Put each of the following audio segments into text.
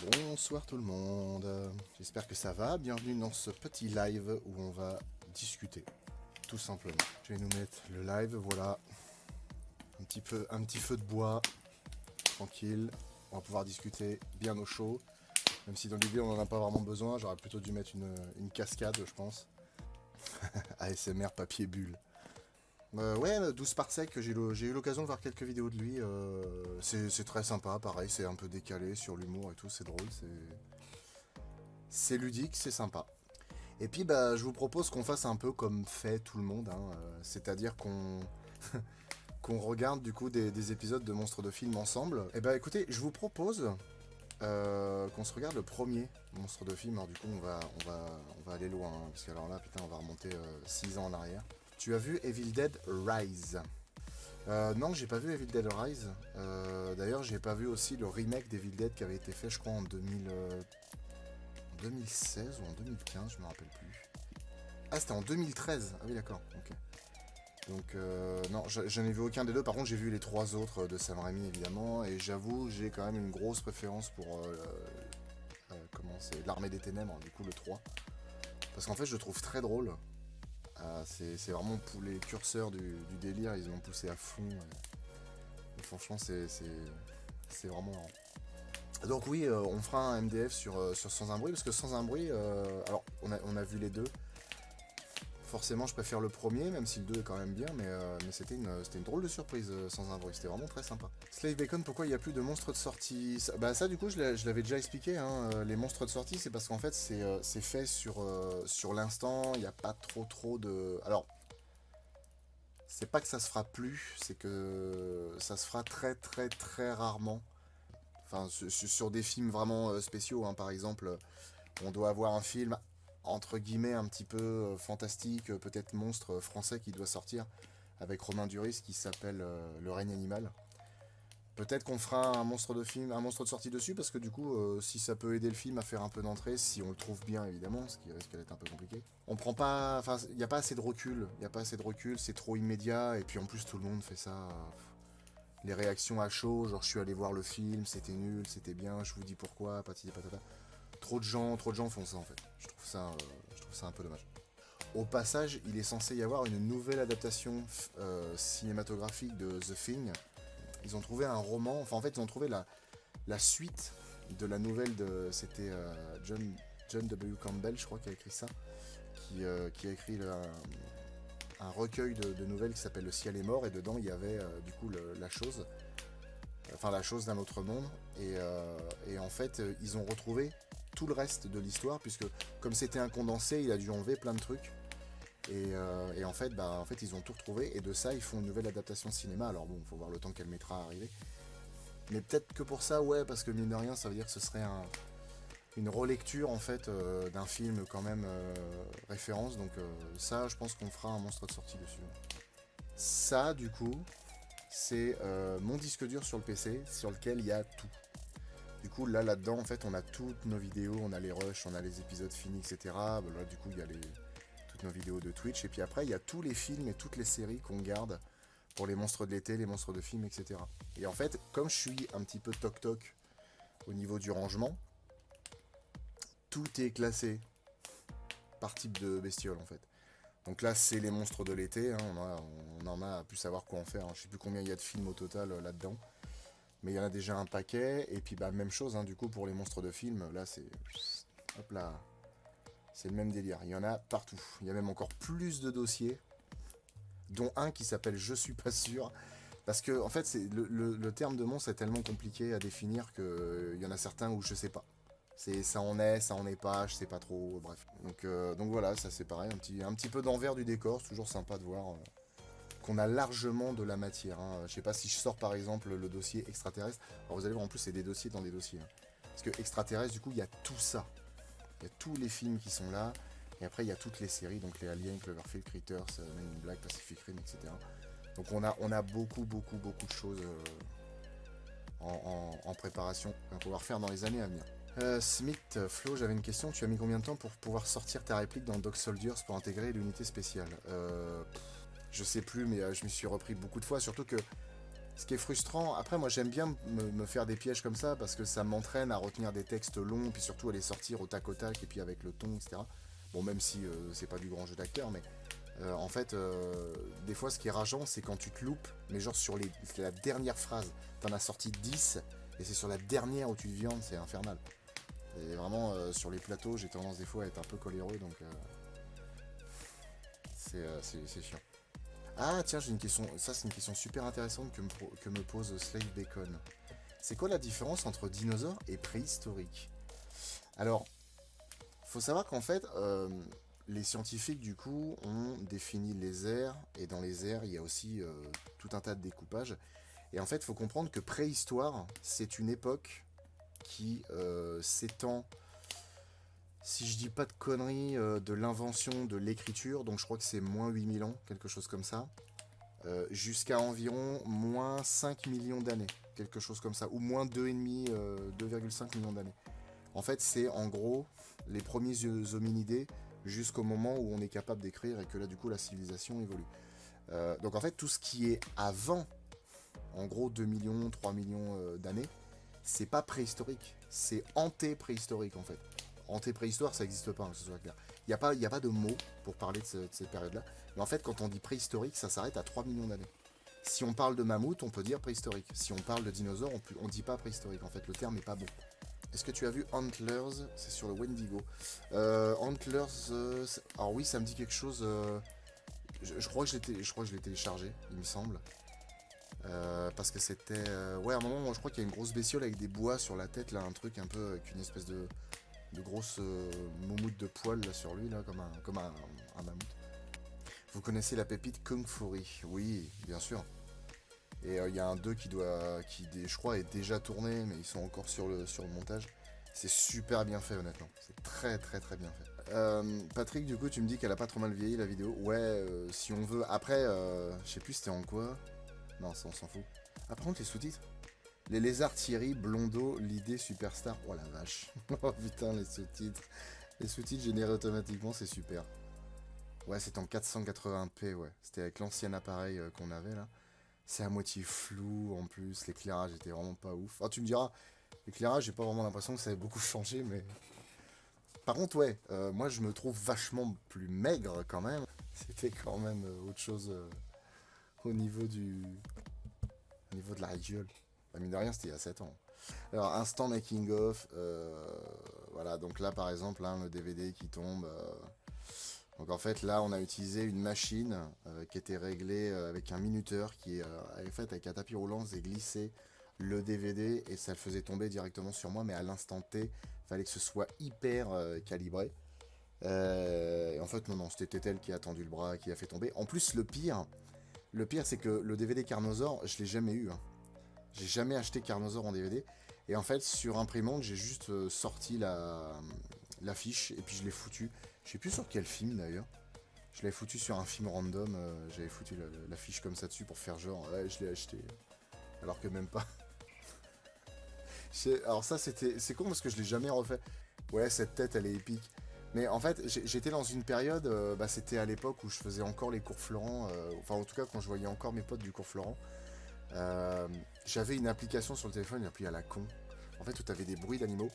Bonsoir tout le monde, j'espère que ça va, bienvenue dans ce petit live où on va discuter, tout simplement. Je vais nous mettre le live, voilà, un petit feu de bois, tranquille, on va pouvoir discuter bien au chaud, même si dans l'idée on n'en a pas vraiment besoin, j'aurais plutôt dû mettre une cascade je pense. ASMR papier bulle. Ouais, 12 par sec, j'ai eu l'occasion de voir quelques vidéos de lui, c'est très sympa, pareil, c'est un peu décalé sur l'humour et tout, c'est drôle, c'est ludique, c'est sympa. Et puis bah je vous propose qu'on fasse un peu comme fait tout le monde, hein, c'est-à-dire qu'on qu'on regarde du coup des épisodes de Monstres de Film ensemble. Et bah écoutez, je vous propose qu'on se regarde le premier Monstre de Film, alors du coup on va aller loin, hein, parce que alors là putain on va remonter 6 ans en arrière. Tu as vu Evil Dead Rise? Non, j'ai pas vu Evil Dead Rise. D'ailleurs, j'ai pas vu aussi le remake d'Evil Dead qui avait été fait, je crois, en 2016 ou en 2015, je me rappelle plus. Ah, c'était en 2013. Ah oui, d'accord. Ok. Donc, non, je n'ai vu aucun des deux. Par contre, j'ai vu les trois autres de Sam Raimi, évidemment. Et j'avoue, j'ai quand même une grosse préférence pour comment c'est, l'Armée des Ténèbres, du coup, le 3. Parce qu'en fait, je le trouve très drôle. C'est vraiment pour les curseurs du délire, ils l'ont poussé à fond. Et franchement, c'est vraiment marrant. Donc oui, on fera un MDF sur Sans un bruit, parce que Sans un bruit, alors on a vu les deux. Forcément, je préfère le premier, même si le 2 est quand même bien, mais c'était une drôle de surprise, Sans un bruit, c'était vraiment très sympa. Slave Bacon, pourquoi il n'y a plus de monstres de sortie? Bah ça, du coup, je l'avais déjà expliqué, hein, les monstres de sortie, c'est parce qu'en fait, c'est fait sur l'instant, il n'y a pas trop de... Alors, c'est pas que ça se fera plus, c'est que ça se fera très rarement. Enfin, sur des films vraiment spéciaux, hein, par exemple, on doit avoir un film entre guillemets un petit peu fantastique, peut-être monstre français qui doit sortir avec Romain Duris qui s'appelle Le règne animal. Peut-être qu'on fera un monstre de film, un monstre de sortie dessus parce que du coup, si ça peut aider le film à faire un peu d'entrée, si on le trouve bien évidemment, ce qui risque d'être un peu compliqué. On prend pas, enfin, il n'y a pas assez de recul, il y a pas assez de recul, c'est trop immédiat et puis en plus tout le monde fait ça. Les réactions à chaud, genre je suis allé voir le film, c'était nul, c'était bien, je vous dis pourquoi, patati patata. Trop de gens font ça en fait. Je trouve ça un peu dommage. Au passage, il est censé y avoir une nouvelle adaptation cinématographique de The Thing. Ils ont trouvé un roman, enfin en fait ils ont trouvé la suite de la nouvelle de... C'était John W. Campbell, je crois, qui a écrit ça. Qui a écrit un recueil de nouvelles qui s'appelle Le ciel est mort, et dedans il y avait du coup la chose, enfin la chose d'un autre monde, et en fait ils ont retrouvé tout le reste de l'histoire, puisque comme c'était un condensé, il a dû enlever plein de trucs, et en fait, ils ont tout retrouvé, et de ça ils font une nouvelle adaptation cinéma. Alors bon, faut voir le temps qu'elle mettra à arriver, mais peut-être que pour ça, ouais, parce que mine de rien, ça veut dire que ce serait une relecture en fait d'un film quand même référence, donc ça je pense qu'on fera un monstre de sortie dessus. Ça du coup c'est mon disque dur sur le PC sur lequel il y a tout. Du coup là-dedans en fait on a toutes nos vidéos, on a les rushs, on a les épisodes finis, etc. Bah, là du coup il y a toutes nos vidéos de Twitch, et puis après il y a tous les films et toutes les séries qu'on garde pour les monstres de l'été, les monstres de films, etc. Et en fait comme je suis un petit peu toc au niveau du rangement, tout est classé par type de bestiole en fait. Donc là c'est les monstres de l'été, hein, on en a à plus savoir quoi en faire, hein. Je sais plus combien il y a de films au total là-dedans, mais il y en a déjà un paquet. Et puis bah même chose, hein, du coup pour les monstres de films, là c'est... Hop là, c'est le même délire, il y en a partout. Il y a même encore plus de dossiers, dont un qui s'appelle Je suis pas sûr, parce que en fait le terme de monstre est tellement compliqué à définir que il y en a certains où je sais pas. Ça en est pas, je sais pas trop, bref. Donc voilà, ça c'est pareil, un petit peu d'envers du décor, c'est toujours sympa de voir qu'on a largement de la matière, hein. Je sais pas si je sors par exemple le dossier extraterrestre, alors vous allez voir en plus c'est des dossiers dans des dossiers, hein. Parce que extraterrestre du coup il y a tout ça, il y a tous les films qui sont là, et après il y a toutes les séries, donc les Aliens, Cloverfield, Critters, Men in Black, Pacific Rim, etc. Donc on a beaucoup de choses en préparation qu'on va pouvoir faire dans les années à venir. Smith, Flo, j'avais une question. Tu as mis combien de temps pour pouvoir sortir ta réplique dans Dog Soldiers pour intégrer l'unité spéciale? Je sais plus, mais je me suis repris beaucoup de fois. Surtout que Ce qui est frustrant, après moi j'aime bien me faire des pièges comme ça parce que ça m'entraîne à retenir des textes longs, puis surtout à les sortir au tac au tac, et puis avec le ton, etc. Bon, même si c'est pas du grand jeu d'acteur, mais en fait, des fois ce qui est rageant, c'est quand tu te loupes, mais genre sur la dernière phrase, t'en as sorti 10, et c'est sur la dernière où tu te viandes, c'est infernal. Et vraiment, sur les plateaux, j'ai tendance des fois à être un peu coléreux, donc c'est chiant. Ah tiens, j'ai une question, ça c'est une question super intéressante que me pose Slave Bacon. C'est quoi la différence entre dinosaure et préhistorique? Alors, faut savoir qu'en fait, les scientifiques du coup ont défini les aires, et dans les aires il y a aussi tout un tas de découpages. Et en fait, il faut comprendre que préhistoire, c'est une époque qui s'étend, si je dis pas de conneries, de l'invention de l'écriture, donc je crois que c'est moins 8000 ans, quelque chose comme ça, jusqu'à environ moins 5 millions d'années, quelque chose comme ça, ou moins 2,5, 2,5 millions d'années. En fait, c'est en gros les premiers hominidés jusqu'au moment où on est capable d'écrire et que là, du coup, la civilisation évolue. Donc en fait, tout ce qui est avant, en gros 2 millions, 3 millions d'années, c'est pas préhistorique, c'est anté-préhistorique en fait. Anté-préhistoire, ça n'existe pas, hein, que ce soit clair. Il y a pas de mot pour parler de cette période-là. Mais en fait, quand on dit préhistorique, ça s'arrête à 3 millions d'années. Si on parle de mammouth, on peut dire préhistorique. Si on parle de dinosaure, on dit pas préhistorique. En fait, le terme n'est pas bon. Est-ce que tu as vu Antlers? C'est sur le Wendigo. Antlers, alors oui, ça me dit quelque chose. Je crois que je l'ai téléchargé, il me semble. Parce que c'était... ouais, à un moment, je crois qu'il y a une grosse bestiole avec des bois sur la tête, là, un truc un peu avec une espèce de grosse moumoute de poils là, sur lui, là, comme un mammouth. Vous connaissez la pépite Kung Fury? Oui, bien sûr. Et il y a un 2 je crois, est déjà tourné, mais ils sont encore sur le montage. C'est super bien fait, honnêtement. C'est très très très bien fait. Patrick, du coup, tu me dis qu'elle a pas trop mal vieilli la vidéo. Ouais, si on veut. Après, je sais plus c'était en quoi. Non, ça on s'en fout. Ah, par contre, les sous-titres. Les lézards Thierry, Blondeau, l'idée superstar. Oh la vache. Oh putain, les sous-titres. Les sous-titres générés automatiquement, c'est super. Ouais, c'est en 480p, ouais. C'était avec l'ancien appareil qu'on avait là. C'est à moitié flou en plus, l'éclairage était vraiment pas ouf. Ah, tu me diras, l'éclairage, j'ai pas vraiment l'impression que ça ait beaucoup changé, mais... Par contre, ouais, moi je me trouve vachement plus maigre quand même. C'était quand même autre chose au niveau au niveau de la gueule. Bah, mine de rien, c'était il y a 7 ans. Alors, instant making of, voilà, donc là par exemple, là, le DVD qui tombe... Donc en fait là on a utilisé une machine qui était réglée avec un minuteur qui est fait avec un tapis roulant, c'est glissé le DVD et ça le faisait tomber directement sur moi, mais à l'instant T, il fallait que ce soit hyper calibré. Et en fait non, c'était Tetel qui a tendu le bras, qui a fait tomber. En plus le pire c'est que le DVD Carnosaur, je l'ai jamais eu. Hein. J'ai jamais acheté Carnosaur en DVD. Et en fait sur imprimante j'ai juste sorti l'affiche et puis je l'ai foutu. Je sais plus sur quel film d'ailleurs. Je l'avais foutu sur un film random. J'avais foutu l'affiche comme ça dessus pour faire genre ouais, je l'ai acheté. Alors que même pas. Alors ça c'est con parce que je l'ai jamais refait. Ouais, cette tête elle est épique. Mais en fait j'étais dans une période, c'était à l'époque où je faisais encore les cours Florent. Enfin en tout cas quand je voyais encore mes potes du cours Florent. J'avais une application sur le téléphone, une appli à la con. En fait où t'avais des bruits d'animaux.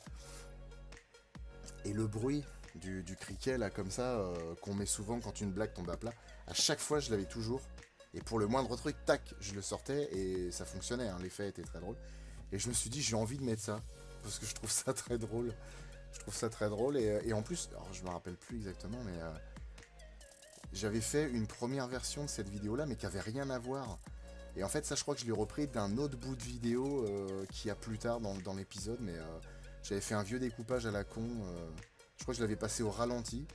Et le bruit du criquet là comme ça qu'on met souvent quand une blague tombe à plat, à chaque fois je l'avais toujours, et pour le moindre truc tac je le sortais et ça fonctionnait, hein, l'effet était très drôle, et je me suis dit j'ai envie de mettre ça parce que je trouve ça très drôle, et en plus alors je me rappelle plus exactement mais j'avais fait une première version de cette vidéo là mais qui avait rien à voir, et en fait ça je crois que je l'ai repris d'un autre bout de vidéo qui a plus tard dans l'épisode, mais j'avais fait un vieux découpage à la con. Je crois que je l'avais passé au ralenti.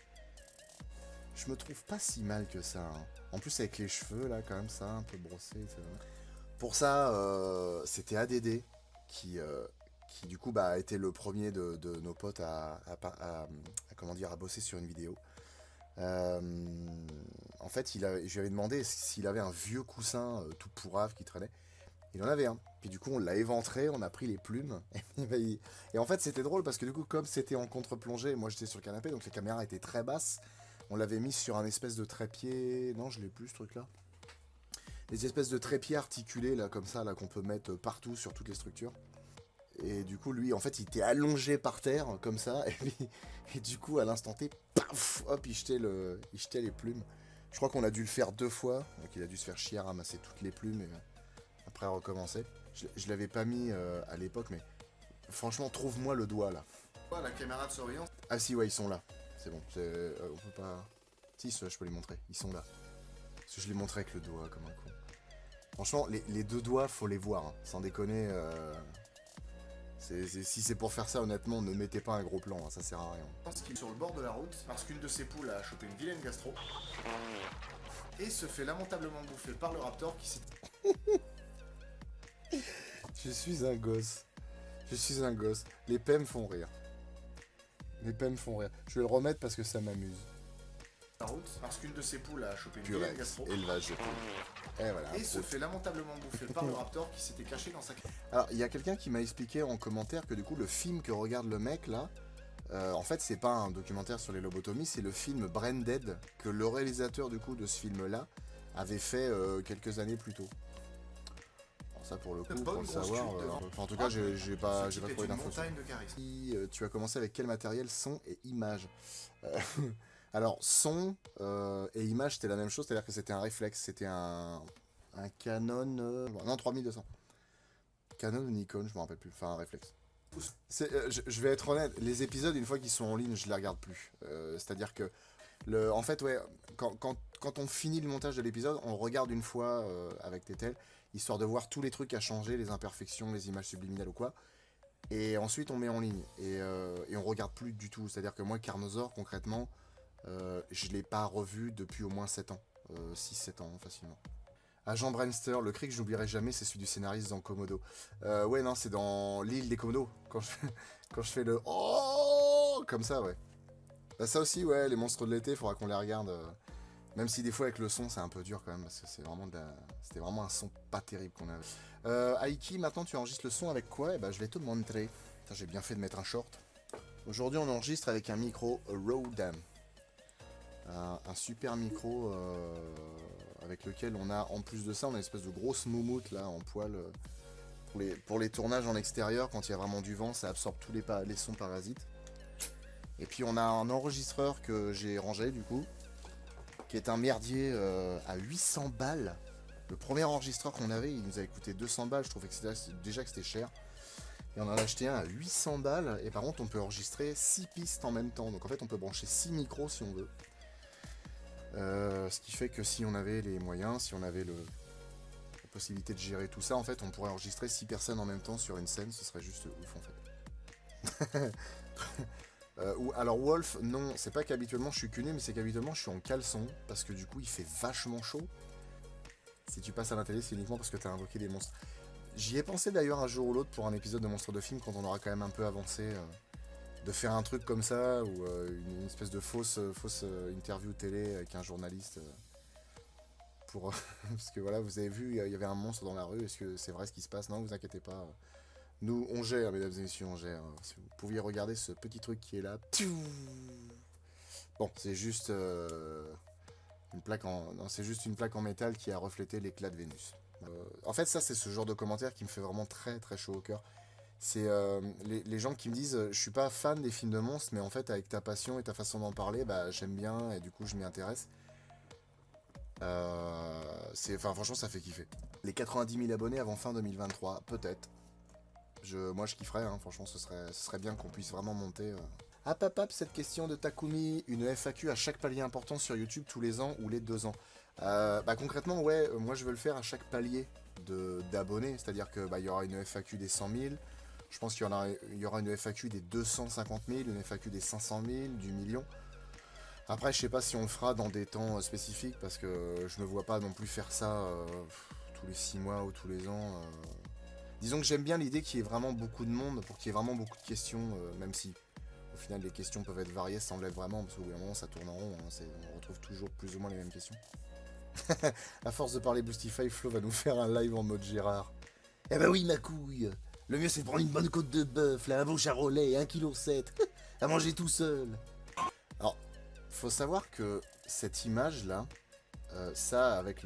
Je me trouve pas si mal que ça. Hein. En plus avec les cheveux là, quand même ça, un peu brossé. Pour ça, c'était ADD qui du coup était le premier de nos potes comment dire, à bosser sur une vidéo. En fait, je lui avais demandé s'il avait un vieux coussin tout pourrave qui traînait. Il en avait un. Puis du coup, on l'a éventré, on a pris les plumes. Et en fait, c'était drôle parce que du coup, comme c'était en contre-plongée, moi j'étais sur le canapé, donc la caméra était très basse. On l'avait mis sur un espèce de trépied. Non, je l'ai plus ce truc-là. les espèces de trépieds articulés, là, comme ça, là, qu'on peut mettre partout sur toutes les structures. Et du coup, lui, en fait, il était allongé par terre, comme ça, et du coup, à l'instant T, paf, hop, il jetait les plumes. Je crois qu'on a dû le faire 2 fois, donc il a dû se faire chier à ramasser toutes les plumes, et après recommencer. Je l'avais pas mis à l'époque, mais franchement, trouve-moi le doigt, là. La caméra de surveillance. Ah si, ouais, ils sont là. C'est bon, on peut pas... Si, je peux les montrer, ils sont là. Parce que je les montrais avec le doigt, comme un con. Franchement, les 2 doigts, faut les voir, hein. Sans déconner. Si c'est pour faire ça, honnêtement, ne mettez pas un gros plan, hein, ça sert à rien. Je pense qu'il est sur le bord de la route, parce qu'une de ses poules a chopé une vilaine gastro, et se fait lamentablement bouffer par le raptor qui s'est... Je suis un gosse. Je suis un gosse. Les PEM me font rire. Les PEM me font rire. Je vais le remettre parce que ça m'amuse. La route, parce qu'une de ses poules a chopé une vilaine gastro. Élevage de poules. Et voilà. Et se fait lamentablement bouffer par le raptor qui s'était caché dans sa... Alors, il y a quelqu'un qui m'a expliqué en commentaire que du coup, le film que regarde le mec, là, en fait, c'est pas un documentaire sur les lobotomies, c'est le film Brain Dead, que le réalisateur, du coup, de ce film-là, avait fait quelques années plus tôt. Alors ça, pour le coup, pour le savoir... en tout cas, j'ai pas trouvé d'infos. Tu as commencé avec quel matériel, son et image? Alors, son et image, c'était la même chose, c'est-à-dire que c'était un réflexe, c'était un Canon... non, 3200. Canon ou Nikon, je me rappelle plus, enfin un réflexe. Je vais être honnête, les épisodes, une fois qu'ils sont en ligne, je les regarde plus. C'est-à-dire que, en fait, ouais, quand on finit le montage de l'épisode, on regarde une fois avec Tetel, histoire de voir tous les trucs à changer, les imperfections, les images subliminales ou quoi. Et ensuite, on met en ligne. Et on regarde plus du tout. C'est-à-dire que moi, Carnosaur, concrètement... je l'ai pas revu depuis au moins 7 ans. 6-7 ans, facilement. Agent Brewster, le cri que j'oublierai jamais, c'est celui du scénariste dans Komodo. Ouais, non, c'est dans l'île des Komodo. Quand je fais le oh comme ça, ouais. Bah, ça aussi, ouais, les monstres de l'été, faudra qu'on les regarde. Même si des fois, avec le son, c'est un peu dur quand même. Parce que c'était vraiment un son pas terrible qu'on avait. Aiki, maintenant, tu enregistres le son avec quoi? Eh ben, je vais te montrer. J'ai bien fait de mettre un short. Aujourd'hui, on enregistre avec un micro Rode. Un super micro avec lequel on a, en plus de ça, on a une espèce de grosse moumoute là en poil pour les tournages en extérieur. Quand il y a vraiment du vent, ça absorbe tous les sons parasites. Et puis on a un enregistreur que j'ai rangé du coup, qui est un merdier à 800 balles. Le premier enregistreur qu'on avait, il nous avait coûté 200 balles. Je trouvais que déjà que c'était cher. Et on en a acheté un à 800 balles. Et par contre, on peut enregistrer 6 pistes en même temps. Donc en fait, on peut brancher 6 micros si on veut. Ce qui fait que si on avait les moyens, si on avait la possibilité de gérer tout ça, en fait, on pourrait enregistrer 6 personnes en même temps sur une scène, ce serait juste ouf en fait. Alors Wolf, non, c'est pas qu'habituellement je suis cul nu, mais c'est qu'habituellement je suis en caleçon, parce que du coup il fait vachement chaud. Si tu passes à la télé, c'est uniquement parce que t'as invoqué des monstres. J'y ai pensé d'ailleurs un jour ou l'autre pour un épisode de Monstres de Film, quand on aura quand même un peu avancé... de faire un truc comme ça, ou une espèce de fausse interview télé avec un journaliste, pour parce que voilà, vous avez vu, il y avait un monstre dans la rue, est-ce que c'est vrai ce qui se passe? Non, vous inquiétez pas, nous on gère, mesdames et messieurs, on gère. Si vous pouviez regarder ce petit truc qui est là, bon, c'est juste une plaque c'est juste une plaque en métal qui a reflété l'éclat de Vénus. En fait, ça c'est ce genre de commentaire qui me fait vraiment très très chaud au cœur. C'est les gens qui me disent je suis pas fan des films de monstres, mais en fait avec ta passion et ta façon d'en parler, bah j'aime bien et du coup je m'y intéresse. Franchement ça fait kiffer. Les 90 000 abonnés avant fin 2023, peut-être. Moi je kifferais, hein, franchement ce serait bien qu'on puisse vraiment monter. Hop, cette question de Takumi, une FAQ à chaque palier important sur YouTube tous les ans ou les 2 ans. Bah concrètement ouais, moi je veux le faire à chaque palier d'abonnés, c'est-à-dire que bah, y aura une FAQ des 100 000. Je pense qu'il y aura une FAQ des 250 000, une FAQ des 500 000, du million. Après, je sais pas si on le fera dans des temps spécifiques, parce que je ne me vois pas non plus faire ça tous les 6 mois ou tous les ans. Disons que j'aime bien l'idée qu'il y ait vraiment beaucoup de monde, pour qu'il y ait vraiment beaucoup de questions, même si au final les questions peuvent être variées, ça enlève vraiment, parce qu'au bout d'un moment ça tourne en rond, hein, on retrouve toujours plus ou moins les mêmes questions. À force de parler Boostify, Flo va nous faire un live en mode Gérard. Eh bah oui ma couille. Le mieux c'est de prendre une bonne côte de bœuf, là, un bon charolais, 1,7 kg, à manger tout seul. Alors, faut savoir que cette image là, ça, avec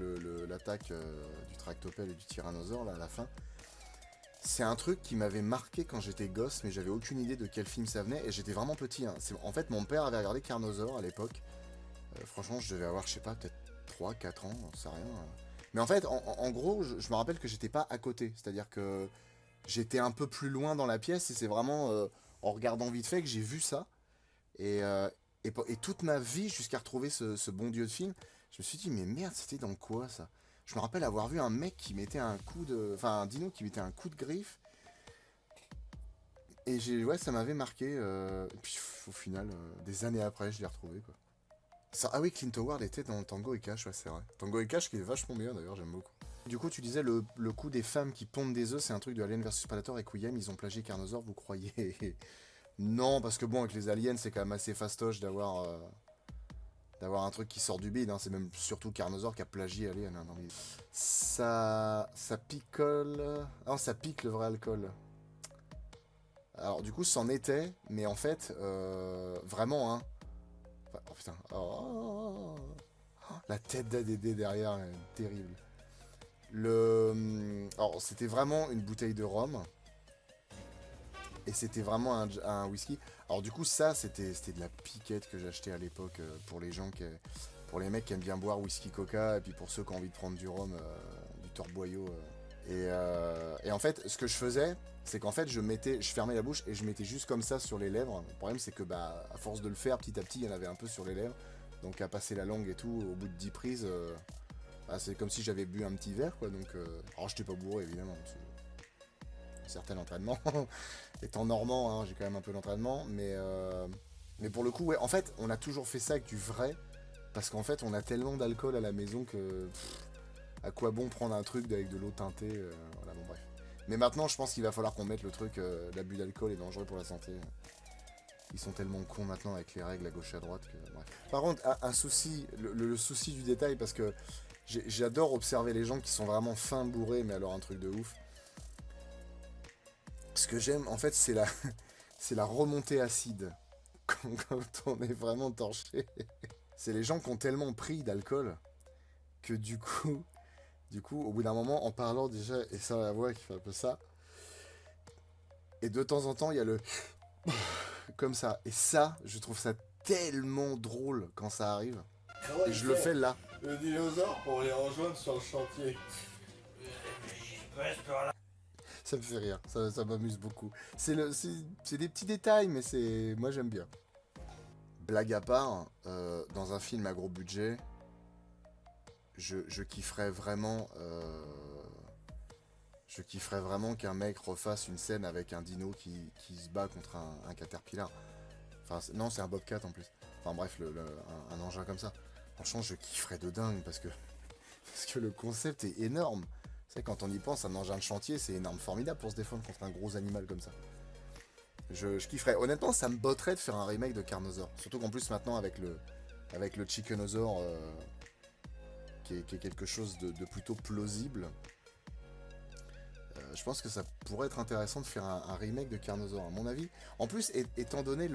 l'attaque du tractopelle et du tyrannosaure, là, à la fin, c'est un truc qui m'avait marqué quand j'étais gosse, mais j'avais aucune idée de quel film ça venait, et j'étais vraiment petit. Hein. En fait, mon père avait regardé Carnosaur à l'époque. Franchement, je devais avoir, je sais pas, peut-être 3 4 ans, j'en sais rien. Mais en fait, en gros, je me rappelle que j'étais pas à côté. C'est-à-dire que j'étais un peu plus loin dans la pièce, et c'est vraiment en regardant vite fait que j'ai vu ça. Et, et toute ma vie, jusqu'à retrouver ce bon Dieu de film, je me suis dit, mais merde, c'était dans quoi ça? Je me rappelle avoir vu un mec qui mettait un coup de. Enfin, un dino qui mettait un coup de griffe. Et ouais, ça m'avait marqué. Et puis au final, des années après, je l'ai retrouvé quoi. Ah oui, Clint Howard était dans Tango et Cash, ouais, c'est vrai. Tango et Cash qui est vachement bien d'ailleurs, j'aime beaucoup. Du coup, tu disais le coup des femmes qui pondent des œufs, c'est un truc de Alien vs Predator et Quiem, ils ont plagié Carnosaur, vous croyez? Non, parce que bon, avec les aliens, c'est quand même assez fastoche d'avoir un truc qui sort du bide. Hein. C'est même surtout Carnosaur qui a plagié Alien. Hein, ça picole. Non, ça pique le vrai alcool. Alors, du coup, c'en était, mais en fait, vraiment, hein. Enfin, oh putain. Oh, la tête d'ADD derrière, est terrible. Alors, c'était vraiment une bouteille de rhum. Et c'était vraiment un whisky. Alors du coup ça c'était de la piquette que j'achetais à l'époque pour les gens pour les mecs qui aiment bien boire whisky coca et puis pour ceux qui ont envie de prendre du rhum, du torboyau. Et en fait ce que je faisais c'est qu'en fait je fermais la bouche et je mettais juste comme ça sur les lèvres. Le problème c'est que bah à force de le faire petit à petit il y en avait un peu sur les lèvres. Donc à passer la langue et tout au bout de 10 prises, bah, c'est comme si j'avais bu un petit verre quoi. Donc alors j'étais pas bourré évidemment. Certain entraînement. Étant normand, hein, j'ai quand même un peu d'entraînement, mais pour le coup, ouais, en fait, on a toujours fait ça avec du vrai, parce qu'en fait, on a tellement d'alcool à la maison que à quoi bon prendre un truc avec de l'eau teintée, voilà, bon bref. Mais maintenant, je pense qu'il va falloir qu'on mette le truc, l'abus d'alcool est dangereux pour la santé. Ils sont tellement cons maintenant avec les règles à gauche et à droite que bref. Par contre, un souci, le souci du détail, parce que j'adore observer les gens qui sont vraiment fins bourrés, mais alors un truc de ouf. Ce que j'aime, en fait, c'est la remontée acide. Quand on est vraiment torché. C'est les gens qui ont tellement pris d'alcool que du coup, au bout d'un moment, en parlant déjà, et ça la voix qui fait un peu ça, et de temps en temps, il y a le comme ça. Et ça, je trouve ça tellement drôle quand ça arrive. Et je le fais là. Le dinosaure pour les rejoindre sur le chantier. Ça me fait rire, ça m'amuse beaucoup. C'est des petits détails, mais moi j'aime bien. Blague à part, dans un film à gros budget, je kifferais vraiment, qu'un mec refasse une scène avec un dino qui se bat contre un caterpillar. Enfin, non, c'est un bobcat en plus. Enfin bref, un engin comme ça. Franchement, je kifferais de dingue parce que le concept est énorme. C'est quand on y pense, un engin de chantier, c'est énorme, formidable pour se défendre contre un gros animal comme ça. Je kifferais. Honnêtement, ça me botterait de faire un remake de Carnosaur. Surtout qu'en plus, maintenant, avec le Chickenosaur, qui est quelque chose de plutôt plausible, je pense que ça pourrait être intéressant de faire un remake de Carnosaur, à mon avis. En plus, étant donné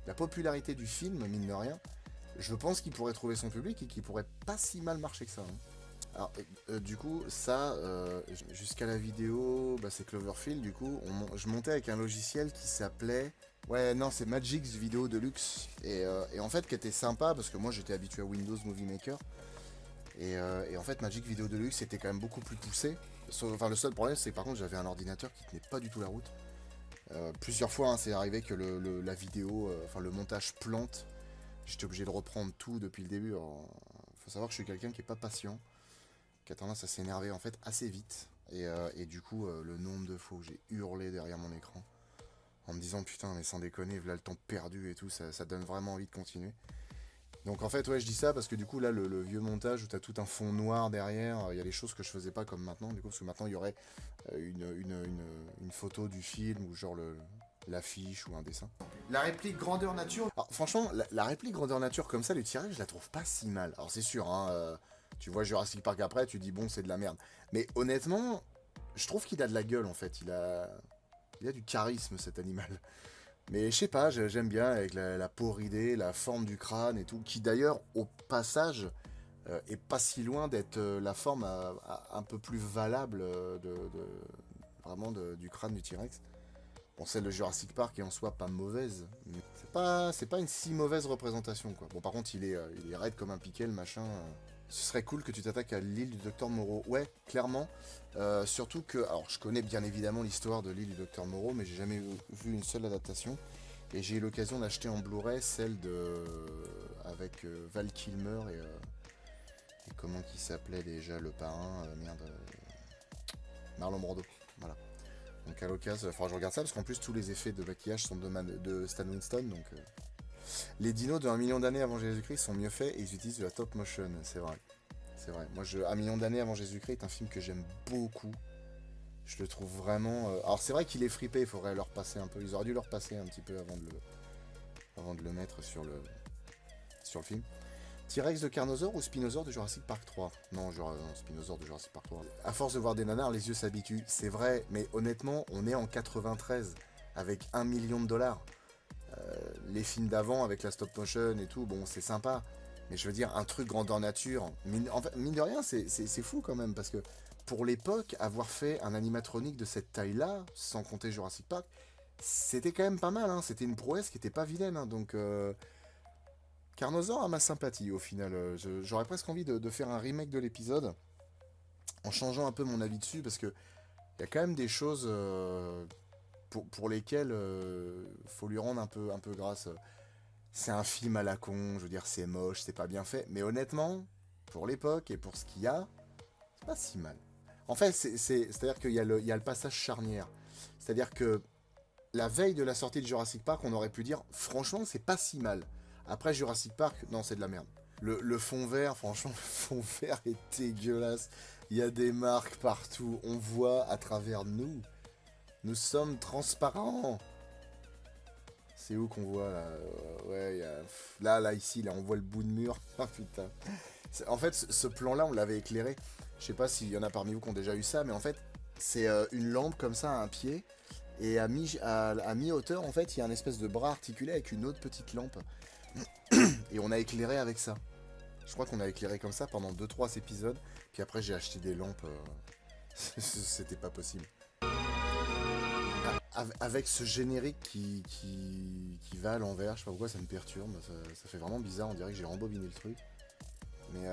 la popularité du film, mine de rien, je pense qu'il pourrait trouver son public et qu'il pourrait pas si mal marcher que ça. Hein. Alors, du coup, ça, jusqu'à la vidéo, bah, c'est Cloverfield, du coup, je montais avec un logiciel qui s'appelait... Ouais, non, c'est Magix Video Deluxe, et en fait, qui était sympa, parce que moi, j'étais habitué à Windows Movie Maker, et en fait, Magic Video Deluxe était quand même beaucoup plus poussé. Enfin, le seul problème, c'est que par contre, j'avais un ordinateur qui tenait pas du tout la route. Plusieurs fois, hein, c'est arrivé que la vidéo, enfin, le montage plante. J'étais obligé de reprendre tout depuis le début. Alors, faut savoir que je suis quelqu'un qui est pas patient, qui a tendance à s'énerver en fait assez vite. Et du coup, le nombre de fois où j'ai hurlé derrière mon écran en me disant putain, mais sans déconner, voilà le temps perdu et tout, ça donne vraiment envie de continuer. Donc en fait, ouais, je dis ça parce que du coup, là, le vieux montage où t'as tout un fond noir derrière, il y a des choses que je faisais pas comme maintenant, du coup, parce que maintenant il y aurait une photo du film ou genre l'affiche ou un dessin. La réplique grandeur nature. Alors, franchement, la réplique grandeur nature comme ça, le tirage, je la trouve pas si mal. Alors c'est sûr, hein, tu vois Jurassic Park après, tu dis bon, c'est de la merde. Mais honnêtement, je trouve qu'il a de la gueule en fait. Il a du charisme cet animal. Mais je sais pas, j'aime bien avec la peau ridée, la forme du crâne et tout, qui d'ailleurs, au passage, est pas si loin d'être la forme un peu plus valable vraiment du crâne du T-Rex. Bon, celle de Jurassic Park est en soi pas mauvaise, mais c'est pas une si mauvaise représentation, quoi. Bon, par contre, il est raide comme un piquet, le machin. Ce serait cool que tu t'attaques à l'île du Docteur Moreau. Ouais, clairement. Surtout que, alors, je connais bien évidemment l'histoire de l'île du Docteur Moreau, mais j'ai jamais vu une seule adaptation. Et j'ai eu l'occasion d'acheter en Blu-ray celle avec Val Kilmer et comment qui s'appelait déjà le parrain, Marlon Brando. Voilà. Donc à l'occasion, il faudra que je regarde ça, parce qu'en plus tous les effets de maquillage sont de Stan Winston, donc... Les dinos de 1 million d'années avant Jésus-Christ sont mieux faits et ils utilisent de la top motion, c'est vrai. C'est vrai. Moi, 1 million d'années avant Jésus-Christ est un film que j'aime beaucoup. Je le trouve vraiment... Alors c'est vrai qu'il est fripé, il faudrait le repasser un peu. Ils auraient dû le repasser un petit peu avant de le mettre sur le film. T-Rex de Carnosaure ou Spinosaure de Jurassic Park 3? Non, Spinosaure de Jurassic Park 3. À force de voir des nanars, les yeux s'habituent. C'est vrai, mais honnêtement, on est en 93 avec 1 million de dollars. Les films d'avant avec la stop motion et tout, bon, c'est sympa. Mais je veux dire, un truc grandeur nature, en fait, mine de rien, c'est fou quand même, parce que pour l'époque, avoir fait un animatronique de cette taille-là, sans compter Jurassic Park, c'était quand même pas mal, hein. C'était une prouesse qui était pas vilaine, hein. Donc Carnosaur a ma sympathie au final. J'aurais presque envie de faire un remake de l'épisode, en changeant un peu mon avis dessus, parce que il y a quand même des choses pour lesquelles faut lui rendre un peu grâce. C'est un film à la con, je veux dire, c'est moche, c'est pas bien fait, mais honnêtement, pour l'époque et pour ce qu'il y a, c'est pas si mal. En fait, c'est-à-dire qu'il y a le passage charnière. C'est-à-dire que la veille de la sortie de Jurassic Park, on aurait pu dire, franchement, c'est pas si mal. Après Jurassic Park, non, c'est de la merde. Le fond vert, franchement, le fond vert est dégueulasse. Il y a des marques partout, on voit à travers nous. Nous sommes transparents. C'est où qu'on voit là? Ouais, là, ici, là, on voit le bout de mur. Ah putain. En fait, ce plan-là, on l'avait éclairé. Je sais pas s'il y en a parmi vous qui ont déjà eu ça, mais en fait, c'est une lampe comme ça à un pied. Et à mi-hauteur, en fait, il y a un espèce de bras articulé avec une autre petite lampe. Et on a éclairé avec ça. Je crois qu'on a éclairé comme ça pendant 2-3 épisodes. Puis après, j'ai acheté des lampes. C'était pas possible. Avec ce générique qui va à l'envers, je sais pas pourquoi ça me perturbe, ça fait vraiment bizarre, on dirait que j'ai rembobiné le truc. Mais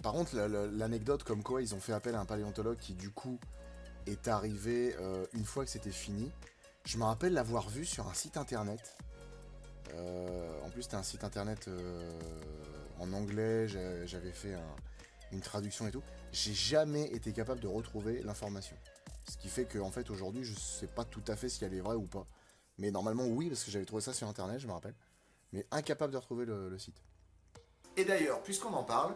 par contre, l'anecdote comme quoi ils ont fait appel à un paléontologue qui du coup est arrivé une fois que c'était fini. Je me rappelle l'avoir vu sur un site internet. En plus c'était un site internet en anglais, j'avais fait une traduction et tout. J'ai jamais été capable de retrouver l'information. Ce qui fait qu'en fait aujourd'hui je sais pas tout à fait si elle est vraie ou pas. Mais normalement oui, parce que j'avais trouvé ça sur internet, je me rappelle. Mais incapable de retrouver le site. Et d'ailleurs, puisqu'on en parle...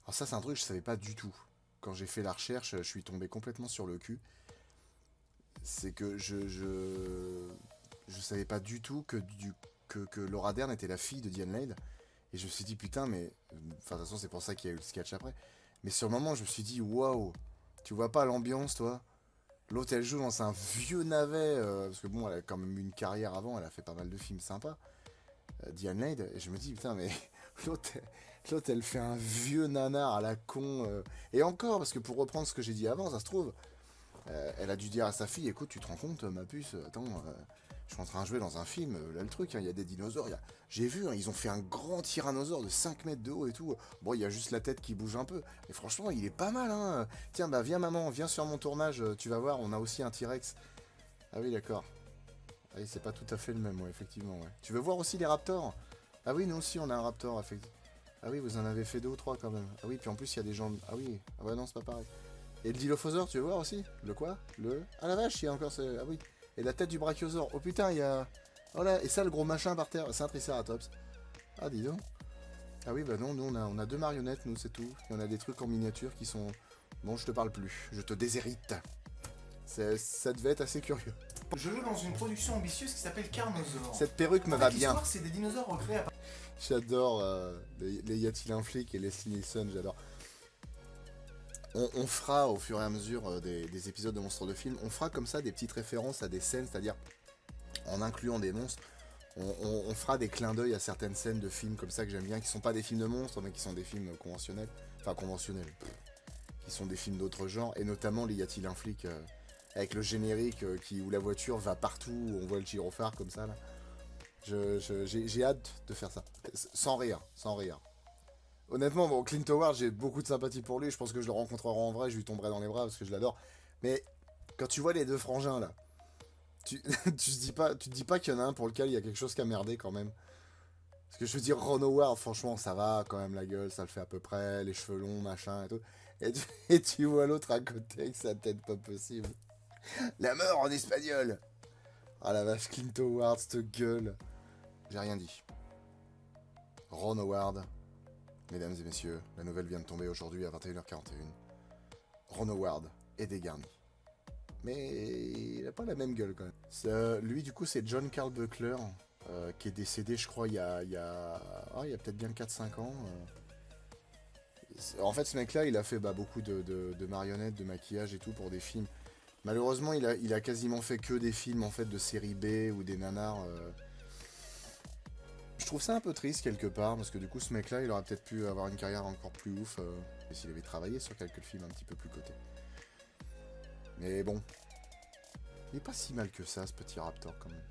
Alors ça c'est un truc que je savais pas du tout. Quand j'ai fait la recherche, je suis tombé complètement sur le cul. C'est que je savais pas du tout que Laura Dern était la fille de Diane Lane. Et je me suis dit putain mais... Enfin de toute façon c'est pour ça qu'il y a eu le sketch après. Mais sur le moment je me suis dit waouh, tu vois pas l'ambiance toi? L'autre elle joue dans un vieux navet, parce que bon elle a quand même eu une carrière avant, elle a fait pas mal de films sympas, Diane Lane, et je me dis putain mais l'autre elle fait un vieux nanar à la con, et encore parce que pour reprendre ce que j'ai dit avant, ça se trouve, elle a dû dire à sa fille écoute tu te rends compte ma puce, attends, je suis en train de jouer dans un film, là le truc, il y a des dinosaures, j'ai vu, hein, ils ont fait un grand tyrannosaure de 5 mètres de haut et tout. Bon, il y a juste la tête qui bouge un peu. Mais franchement, il est pas mal, hein. Tiens, bah viens maman, viens sur mon tournage, tu vas voir, on a aussi un T-Rex. Ah oui, d'accord. Ah oui, c'est pas tout à fait le même, ouais, effectivement, ouais. Tu veux voir aussi les raptors? Ah oui, nous aussi, on a un raptor, effectivement. Ah oui, vous en avez fait 2 ou 3 quand même. Ah oui, puis en plus, il y a des gens... Ah oui, ah ouais, non, c'est pas pareil. Et le dilophosaure, tu veux voir aussi? Le quoi? Ah la vache, il y a encore ce... Ah oui. Et la tête du brachiosaure. Oh putain, il y a... Oh là, et ça, le gros machin par terre, c'est un triceratops. Ah, dis donc. Ah oui, bah non, nous, on a 2 marionnettes, nous, c'est tout. Et on a des trucs en miniature qui sont... Bon, je te parle plus. Je te déshérite. Ça devait être assez curieux. Je joue dans une production ambitieuse qui s'appelle Carnosaur. Cette perruque me va bien. L'histoire, c'est des dinosaures recréés à... J'adore les Y a-t-il un flic et Leslie Nielsen, j'adore. On fera au fur et à mesure des épisodes de Monstres de Film, on fera comme ça des petites références à des scènes, c'est-à-dire en incluant des monstres On fera des clins d'œil à certaines scènes de films comme ça que j'aime bien, qui sont pas des films de monstres, mais qui sont des films conventionnels. Enfin, conventionnels. Qui sont des films d'autres genres, et notamment les Y a-t-il un flic avec le générique où la voiture va partout, où on voit le gyrophare comme ça là. J'ai hâte de faire ça. Sans rire, sans rire. Honnêtement, bon, Clint Howard, j'ai beaucoup de sympathie pour lui. Je pense que je le rencontrerai en vrai, je lui tomberai dans les bras parce que je l'adore. Mais quand tu vois les deux frangins là, tu te dis pas qu'il y en a un pour lequel il y a quelque chose qui a merdé quand même. Parce que je veux dire, Ron Howard, franchement, ça va quand même la gueule, ça le fait à peu près, les cheveux longs, machin et tout. Et tu vois l'autre à côté avec sa tête pas possible. La mort en espagnol. Ah la vache, Clint Howard, cette gueule. J'ai rien dit. Ron Howard. Mesdames et messieurs, la nouvelle vient de tomber aujourd'hui à 21h41. Ron Howard est dégarni. Mais il a pas la même gueule quand même. Lui du coup c'est John Carl Buckler, qui est décédé je crois il y a peut-être bien 4-5 ans. En fait ce mec là il a fait beaucoup de marionnettes, de maquillage et tout pour des films. Malheureusement il a quasiment fait que des films en fait de série B ou des nanars. Je trouve ça un peu triste quelque part, parce que du coup ce mec là il aurait peut-être pu avoir une carrière encore plus ouf s'il avait travaillé sur quelques films un petit peu plus cotés. Mais bon, il est pas si mal que ça ce petit Raptor quand même.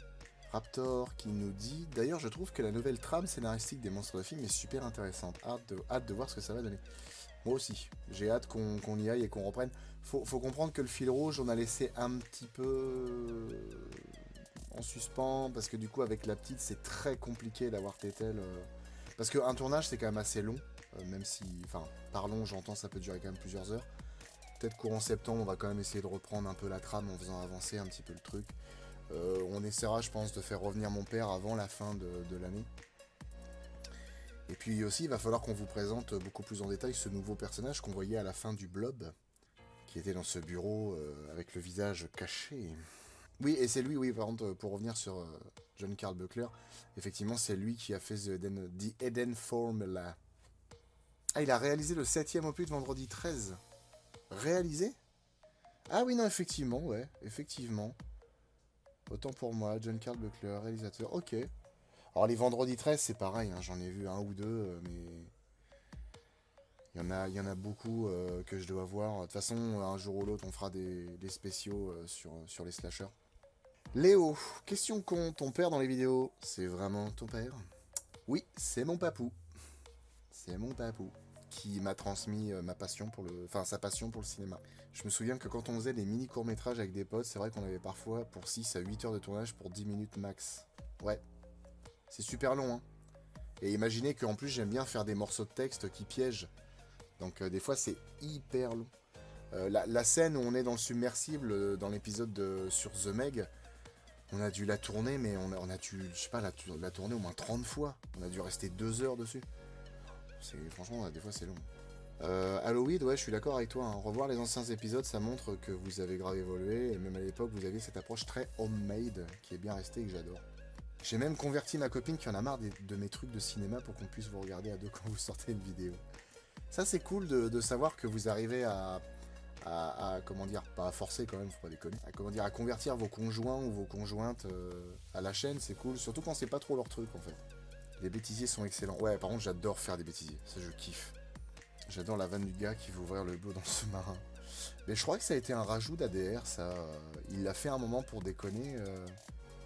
Raptor qui nous dit, d'ailleurs je trouve que la nouvelle trame scénaristique des monstres de film est super intéressante, hâte de voir ce que ça va donner. Moi aussi, j'ai hâte qu'on y aille et qu'on reprenne. Faut comprendre que le fil rouge on a laissé un petit peu en suspens, parce que du coup avec la petite c'est très compliqué d'avoir Tétel. Parce qu'un tournage c'est quand même assez long, même si, enfin par long j'entends ça peut durer quand même plusieurs heures. Peut-être courant septembre on va quand même essayer de reprendre un peu la trame en faisant avancer un petit peu le truc. On essaiera je pense de faire revenir mon père avant la fin de l'année. Et puis aussi il va falloir qu'on vous présente beaucoup plus en détail ce nouveau personnage qu'on voyait à la fin du Blob, qui était dans ce bureau avec le visage caché. Oui, et c'est lui, oui, par contre, pour revenir sur John Carl Buckler, effectivement, c'est lui qui a fait The Eden Formula. Ah, il a réalisé le 7ème opus de Vendredi 13. Réalisé? Ah oui, non, effectivement, ouais, effectivement. Autant pour moi, John Carl Buckler, réalisateur, ok. Alors, les Vendredi 13, c'est pareil, hein, j'en ai vu un ou deux, mais... Il y en a beaucoup que je dois voir. De toute façon, un jour ou l'autre, on fera des spéciaux sur les slashers. Léo, question con, ton père dans les vidéos, c'est vraiment ton père? Oui, c'est mon papou. C'est mon papou qui m'a transmis ma passion pour sa passion pour le cinéma. Je me souviens que quand on faisait des mini courts-métrages avec des potes, c'est vrai qu'on avait parfois pour 6 à 8 heures de tournage pour 10 minutes max. Ouais, c'est super long, hein. Et imaginez qu'en plus j'aime bien faire des morceaux de texte qui piègent. Donc des fois c'est hyper long. La scène où on est dans le submersible, dans l'épisode sur The Meg, on a dû la tourner, mais on a dû, je sais pas, la tourner au moins 30 fois. On a dû rester 2 heures dessus. Franchement, des fois, c'est long. Halloween, ouais, je suis d'accord avec toi. Hein. Revoir les anciens épisodes, ça montre que vous avez grave évolué. Et même à l'époque, vous aviez cette approche très homemade qui est bien restée et que j'adore. J'ai même converti ma copine qui en a marre de mes trucs de cinéma pour qu'on puisse vous regarder à deux quand vous sortez une vidéo. Ça, c'est cool de savoir que vous arrivez à comment dire, pas à forcer quand même, faut pas déconner, à convertir vos conjoints ou vos conjointes à la chaîne, c'est cool, surtout quand c'est pas trop leur truc en fait. Les bêtisiers sont excellents. Ouais, par contre, j'adore faire des bêtisiers, ça je kiffe. J'adore la vanne du gars qui veut ouvrir le dos dans le sous-marin. Mais je crois que ça a été un rajout d'ADR, ça. Il l'a fait un moment pour déconner.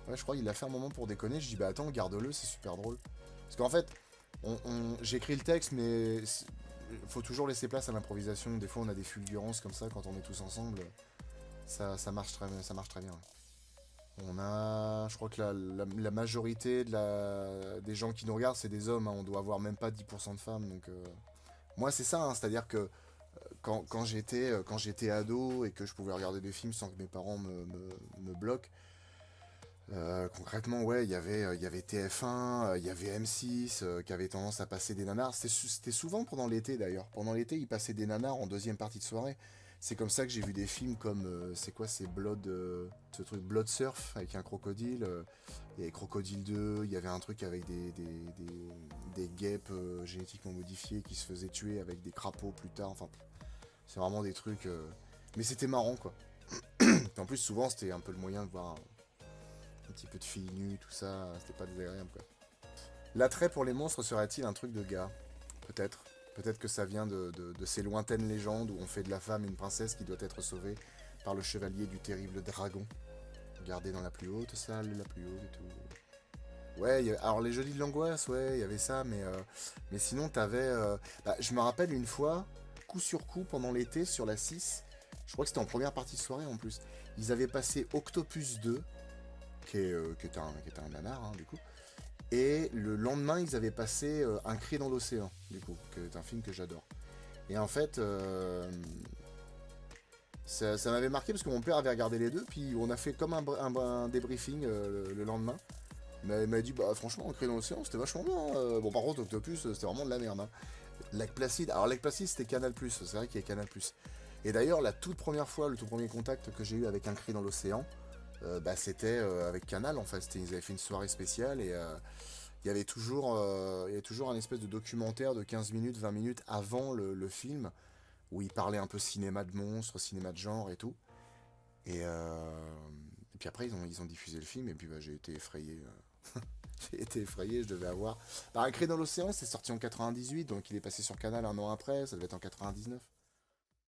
Ouais, je crois qu'il l'a fait un moment pour déconner. Je dis, bah attends, garde-le, c'est super drôle. Parce qu'en fait, j'écris le texte, mais faut toujours laisser place à l'improvisation. Des fois, on a des fulgurances comme ça quand on est tous ensemble. Ça marche très bien. Ouais. Je crois que la majorité des gens qui nous regardent, c'est des hommes. Hein. On doit avoir même pas 10% de femmes. Donc, moi, c'est ça. Hein. C'est-à-dire que quand j'étais ado et que je pouvais regarder des films sans que mes parents me bloquent, concrètement, ouais, il y avait TF1, il y avait M6 qui avait tendance à passer des nanars. C'était souvent pendant l'été d'ailleurs. Pendant l'été, ils passaient des nanars en deuxième partie de soirée. C'est comme ça que j'ai vu des films comme, c'est quoi, c'est ce truc Blood Surf avec un crocodile. Et Crocodile 2, il y avait un truc avec des guêpes génétiquement modifiées qui se faisaient tuer avec des crapauds plus tard. Enfin, c'est vraiment des trucs. Mais c'était marrant quoi. En plus, souvent, c'était un peu le moyen de voir petit peu de filles nues, tout ça, c'était pas désagréable quoi. L'attrait pour les monstres serait-il un truc de gars? Peut-être. Peut-être que ça vient de ces lointaines légendes où on fait de la femme une princesse qui doit être sauvée par le chevalier du terrible dragon. Gardé dans la plus haute salle, la plus haute et tout. Ouais, alors les jeudis de l'angoisse, ouais, il y avait ça, mais sinon t'avais... je me rappelle une fois, coup sur coup, pendant l'été, sur la 6, je crois que c'était en première partie de soirée en plus, ils avaient passé Octopus 2, qui était un nanar, hein, du coup, et le lendemain, ils avaient passé Un cri dans l'océan, du coup, qui est un film que j'adore. Et en fait, ça m'avait marqué parce que mon père avait regardé les deux, puis on a fait comme un débriefing le lendemain. Mais il m'a dit, bah franchement, Un cri dans l'océan, c'était vachement bien. Bon, par contre, Octopus, c'était vraiment de la merde. Hein. Lac Placide, alors Lac Placide, c'était Canal+, c'est vrai qu'il y a Canal+. Et d'ailleurs, la toute première fois, le tout premier contact que j'ai eu avec Un cri dans l'océan, c'était avec Canal, en fait. Ils avaient fait une soirée spéciale et il y avait toujours un espèce de documentaire de 15 minutes, 20 minutes avant le film, où ils parlaient un peu cinéma de monstres, cinéma de genre et tout. Et puis après, ils ont diffusé le film, et puis j'ai été effrayé. J'ai été effrayé, je devais avoir... Un cri dans l'océan, c'est sorti en 98, donc il est passé sur Canal un an après, ça devait être en 99.